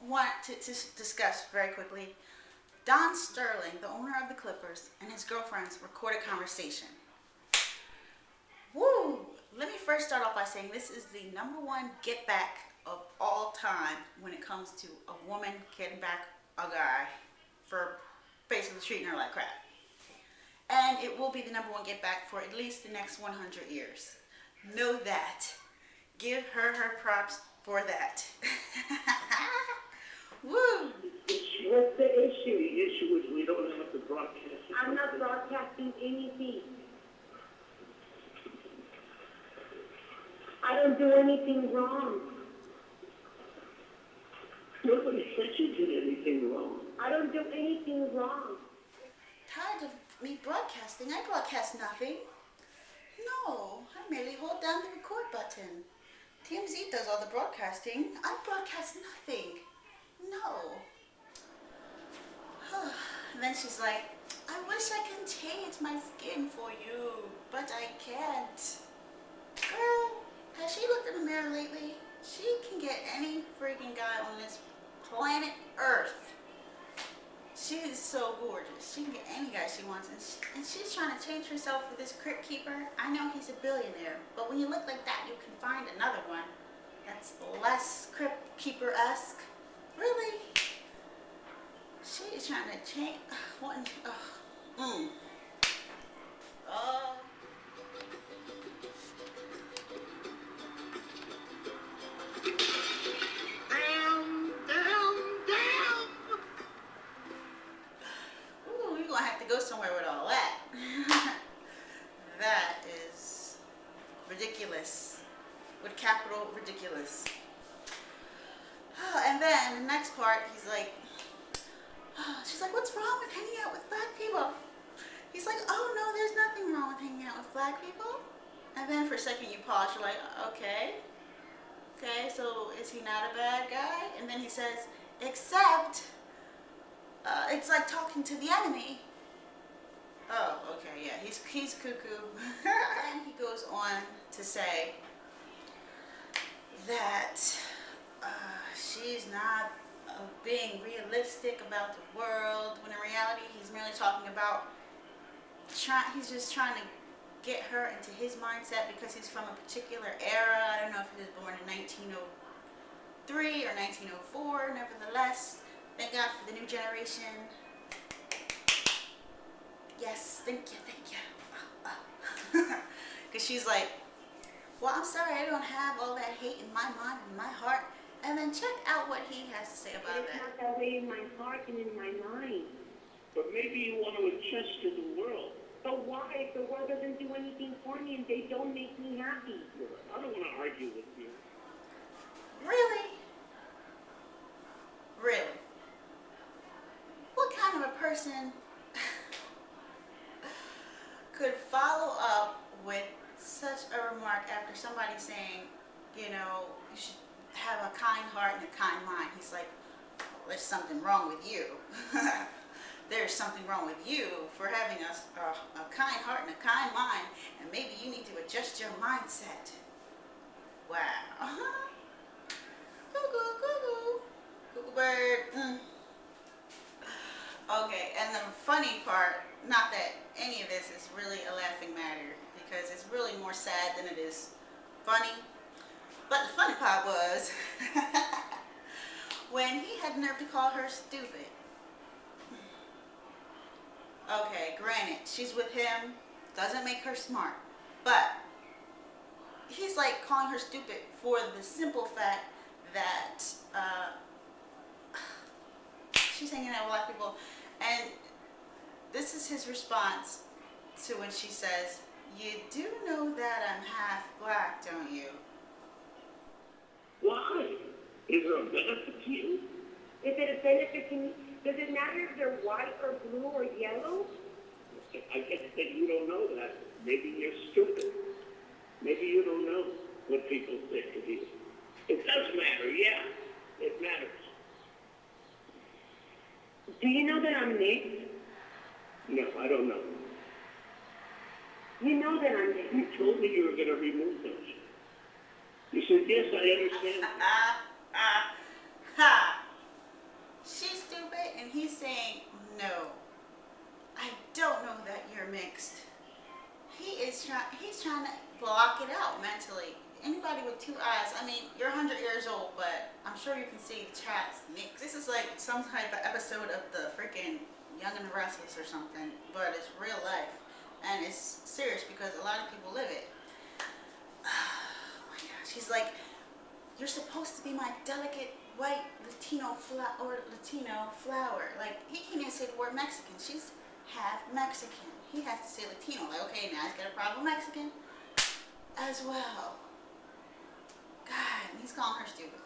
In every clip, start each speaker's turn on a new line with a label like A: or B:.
A: want to discuss very quickly. Don Sterling, the owner of the Clippers, and his girlfriend's recorded conversation. Woo! Let me first start off by saying this is the number one get back of all time when it comes to a woman getting back a guy for basically treating her like crap. And it will be the number one get back for at least the next 100 years. Know that. Give her props for that. Woo!
B: What's the issue? The issue is we don't have to broadcast. I'm not broadcasting anything. I don't do anything wrong. Nobody said you did anything wrong. I don't do anything wrong.
A: Tired of me broadcasting? I broadcast nothing. No, I merely hold down the record button. TMZ does all the broadcasting. I broadcast nothing. No. And then she's like, I wish I can change my skin for you, but I can't. Girl, has she looked in the mirror lately? She can get any freaking guy on this planet Earth. She is so gorgeous. She can get any guy she wants. And she's trying to change herself for this crypt keeper. I know he's a billionaire, but when you look like that, you can find another one that's less crypt keeper-esque. Really? She is trying to change. What? Ooh, you're gonna have to go somewhere with all that. That is ridiculous. With capital ridiculous. And then the next part, he's like, she's like, what's wrong with hanging out with black people? He's like, oh no, there's nothing wrong with hanging out with black people. And then for a second you pause, you're like, okay, so is he not a bad guy? And then he says, except, it's like talking to the enemy. Oh, okay, yeah, he's cuckoo. And he goes on to say that she's not being realistic about the world, when in reality he's merely talking about he's just trying to get her into his mindset because he's from a particular era. I don't know if he was born in 1903 or 1904. Nevertheless, thank God for the new generation. Yes, thank you. Because she's like, well, I'm sorry, I don't have all that hate in my mind and my heart. And then check out what he has to say about that.
B: It's not that way in my heart and in my mind. But maybe you want to adjust to the world. But why? If the world doesn't do anything for me and they don't make me happy. I don't want to argue with you.
A: Really? Really? What kind of a person could follow up with such a remark after somebody saying, you should have a kind heart and a kind mind? He's like, there's something wrong with you. There's something wrong with you for having a kind heart and a kind mind, and maybe you need to adjust your mindset. Wow. Cuckoo bird. Okay, and the funny part, not that any of this is really a laughing matter, because it's really more sad than it is funny. But the funny part was when he had the nerve to call her stupid. Okay, granted, she's with him, doesn't make her smart, but he's like calling her stupid for the simple fact that she's hanging out with black people. And this is his response to when she says, you do know that I'm half black, don't you?
B: Why? Is there a benefit to you? Is it a benefit to me? Does it matter if they're white or blue or yellow? I guess that you don't know that. Maybe you're stupid. Maybe you don't know what people think of you. It does matter, yeah. It matters. Do you know that I'm mixed? No, I don't know. You know that I'm mixed. You told me you were going to remove those. You said, yes, I understand.
A: he's saying, no, I don't know that you're mixed. He's trying to block it out mentally. Anybody with two eyes, I mean, you're 100 years old, but I'm sure you can see the chat's mixed. This is like some type of episode of the freaking Young and the Restless or something, but it's real life. And it's serious because a lot of people live it. Oh my gosh. He's like, you're supposed to be my delicate white Latino flower. Like, he can't even say the word Mexican. She's half Mexican. He has to say Latino. Like, okay, now he's got a problem with Mexican as well. God, and he's calling her stupid.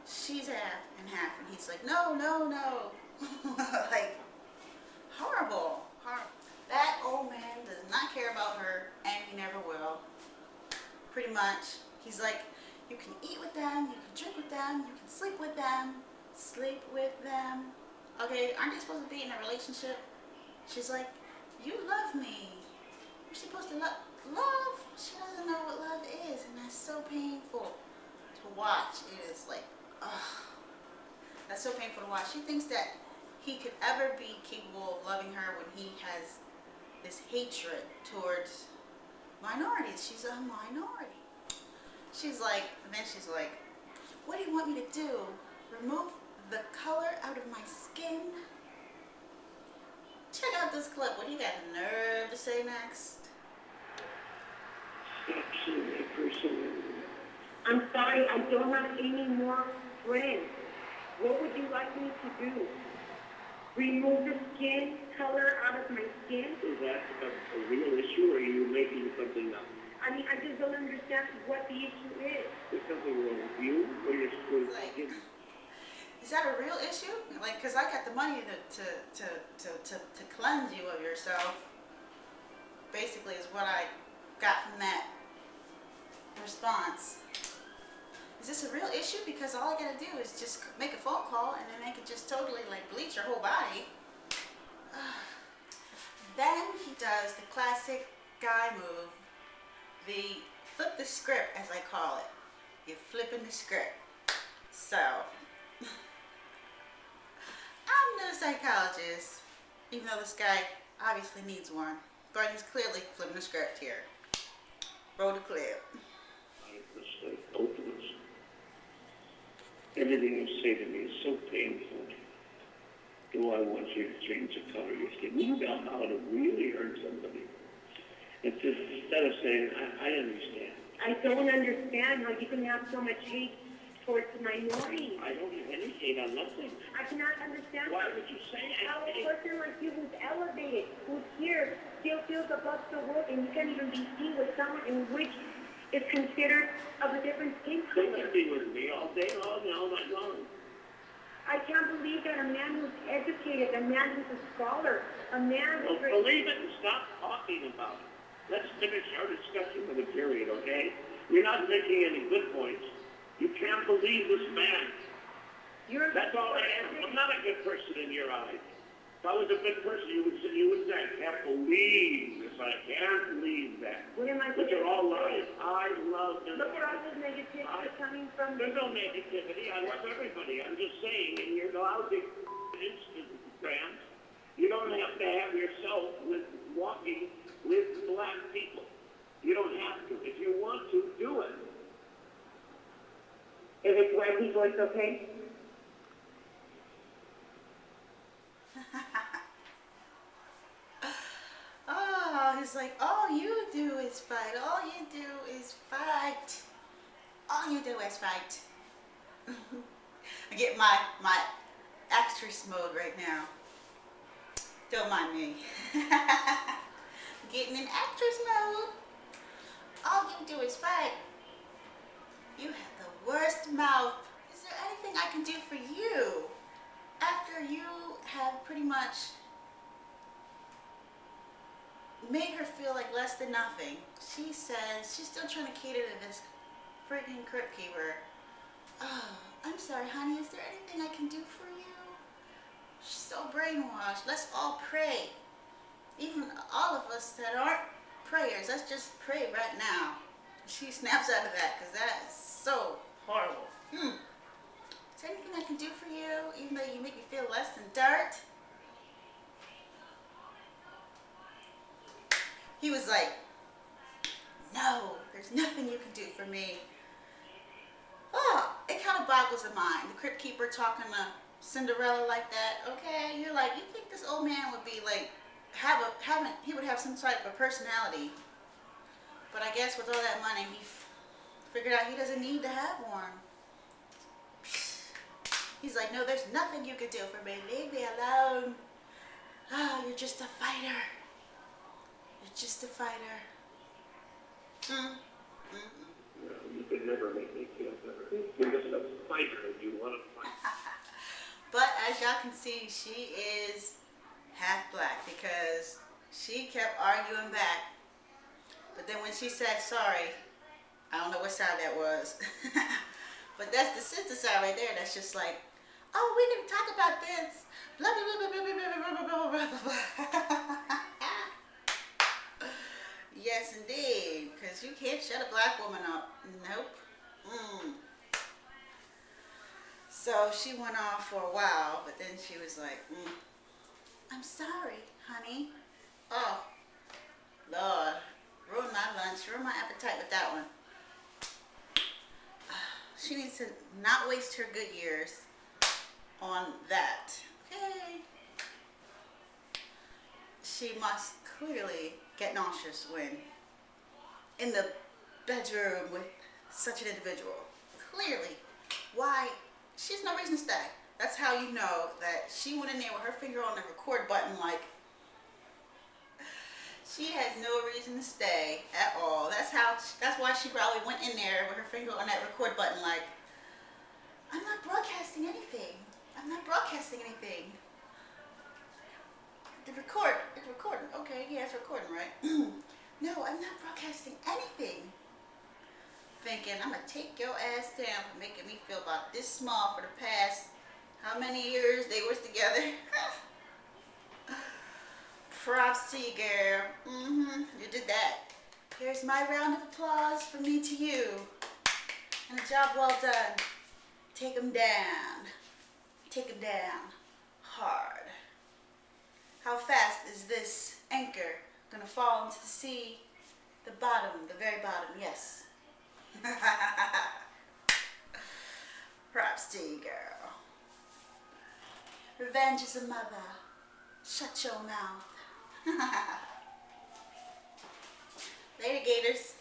A: She's half and half, and he's like, no, no, no. Like, horrible. That old man does not care about her, and he never will. Pretty much. He's like, you can eat with them, you can drink with them, you can sleep with them. Sleep with them. Okay, aren't you supposed to be in a relationship? She's like, you love me. You're supposed to love. She doesn't know what love is, and that's so painful to watch. It is like, ugh. That's so painful to watch. She thinks that he could ever be capable of loving her when he has this hatred towards minorities. She's a minority. She's like, what do you want me to do? Remove the color out of my skin? Check out this clip. What do you got the nerve to say next?
B: Absolutely, person. I'm sorry, I don't have any more friends. What would you like me to do? Remove the skin color out of my skin?
C: Is that a real issue, or are you making something up?
B: I mean, I just don't understand what the issue is.
C: There's something wrong with you, or you're supposed
A: Like,
C: to give.
A: is that a real issue? Like, cause I got the money to cleanse you of yourself. Basically, is what I got from that response. Is this a real issue? Because all I gotta do is just make a phone call, and then they could just totally like bleach your whole body. Then he does the classic guy move, the flip the script, as I call it. You're flipping the script. So, I'm no psychologist, even though this guy obviously needs one, but he's clearly flipping the script here. Roll the clip.
C: Both of us. Everything you say to me is so painful. Do I want you to change the color of your skin? You know how to really hurt somebody. It's just, instead of saying, I understand.
B: I don't understand how you can have so much hate towards minorities.
C: I don't have any hate on nothing.
B: I cannot understand
C: Why would you say
B: how a
C: anything?
B: person like you who's elevated, who's here, still feels above the world, and you can't even be seen with someone in which is considered of a different skin
C: They
B: color.
C: can be with me all day long, all night long.
B: I can't believe that a man who's educated, a man who's a scholar, a man
C: Well,
B: who's...
C: believe it and stop talking about it. Let's finish our discussion with a period, okay? You're not making any good points. You can't believe this man. That's all I am. I'm not a good person in your eyes. If I was a good person, you would say, I can't believe this. I can't believe that.
B: What am I
C: But they're all lies. I love them.
B: Look at all this negativity coming from...
C: There's no negativity. I love everybody. I'm just saying, in your lousy Instagram, you don't have to have yourself with walking with black people. You don't have to. If you want to, do it.
B: Is it black people, it's okay?
A: Oh, he's like, all you do is fight. All you do is fight. All you do is fight. I get my actress mode right now. Don't mind me. Getting in actress mode. All you do is fight. You have the worst mouth. Is there anything I can do for you after you have pretty much made her feel like less than nothing? She says she's still trying to cater to this freaking crypt keeper. Oh, I'm sorry, honey. Is there anything I can do for you? She's so brainwashed. Let's all pray. Even all of us that aren't prayers, let's just pray right now. She snaps out of that because that is so horrible. Is there anything I can do for you? even though you make me feel less than dirt? He was like, no, there's nothing you can do for me. Oh, it kind of boggles the mind. The crypt keeper talking to Cinderella like that. Okay, you're like, you think this old man would be like, he would have some type of personality. But I guess with all that money, he figured out he doesn't need to have one. He's like, no, there's nothing you can do for me. Leave me alone. Oh, you're just a fighter. You're just a fighter.
C: No, you could never make me feel better. You're just a fighter and you want to fight.
A: But as y'all can see, she is half black because she kept arguing back. But then when she said sorry, I don't know what side that was. But that's the sister side right there. That's just like, oh, we're going to talk about this. Blah, blah, blah, blah, blah, blah, blah, blah, blah, blah. Yes, indeed. Because you can't shut a black woman up. Nope. So she went off for a while, but then she was like, I'm sorry, honey. Oh, Lord. Ruined my lunch. Ruined my appetite with that one. She needs to not waste her good years on that. Okay. She must clearly get nauseous when in the bedroom with such an individual. Clearly. Why? She has no reason to stay. That's how you know that she went in there with her finger on the record button like she has no reason to stay at all. That's why she probably went in there with her finger on that record button like, I'm not broadcasting anything. I'm not broadcasting anything. It's recording. Okay, yeah, it's recording, right? No, I'm not broadcasting anything. Thinking, I'm going to take your ass down for making me feel about this small for the past, how many years they was together? Props to you, girl. You did that. Here's my round of applause from me to you. And a job well done. Take them down. Take them down. Hard. How fast is this anchor gonna fall into the sea? The bottom, the very bottom, yes. Props to you, girl. Revenge is a mother. Shut your mouth. Later, Gators.